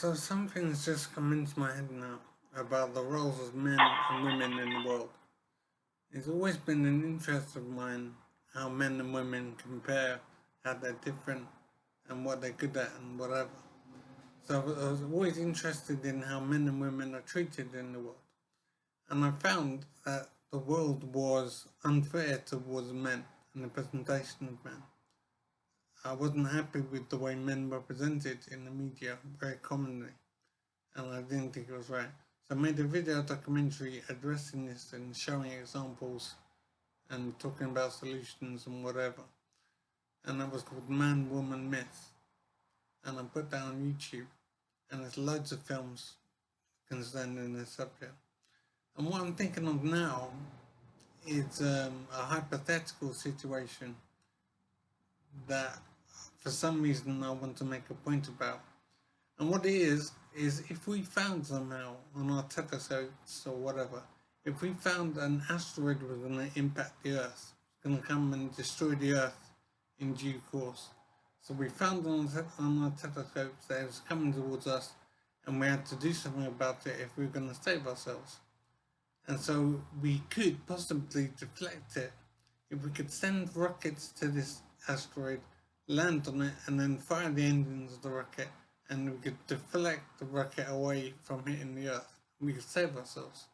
So something's just come into my head now about the roles of men and women in the world. It's always been an interest of mine how men and women compare, how they're different, and what they're good at and whatever. So I was always interested in how men and women are treated in the world. And I found that the world was unfair towards men and the presentation of men. I wasn't happy with the way men were presented in the media very commonly, and I didn't think it was right. So I made a video documentary addressing this and showing examples and talking about solutions and whatever. And that was called Man, Woman, Myth. And I put that on YouTube, and there's loads of films concerning this subject. And what I'm thinking of now is a hypothetical situation that for some reason I want to make a point about. And what it is if we found somehow on our telescopes or whatever, if we found an asteroid was going to impact the Earth, going to come and destroy the Earth in due course. So we found on our telescopes that it was coming towards us, and we had to do something about it if we were going to save ourselves. And so we could possibly deflect it if we could send rockets to this asteroid, land on it, and then fire the engines of the rocket, and we could deflect the rocket away from hitting the Earth. We could save ourselves.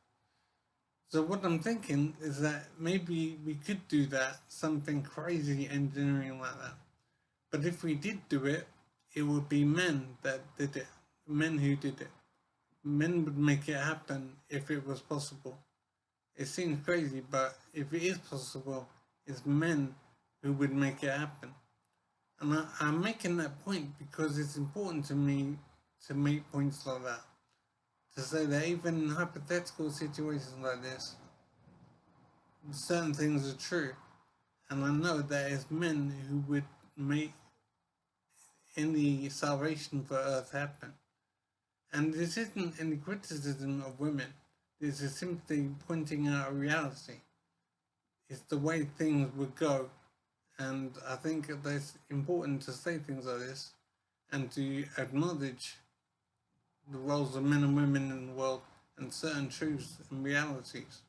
So what I'm thinking is that maybe we could do that, something crazy engineering like that. But if we did do it, it would be men that did it, men who did it. Men would make it happen if it was possible. It seems crazy, but if it is possible, it's men who would make it happen. And I'm making that point because it's important to me to make points like that. To say that even in hypothetical situations like this, certain things are true. And I know that it's men who would make any salvation for Earth happen. And this isn't any criticism of women. This is simply pointing out a reality. It's the way things would go. And I think that it's important to say things like this and to acknowledge the roles of men and women in the world and certain truths and realities.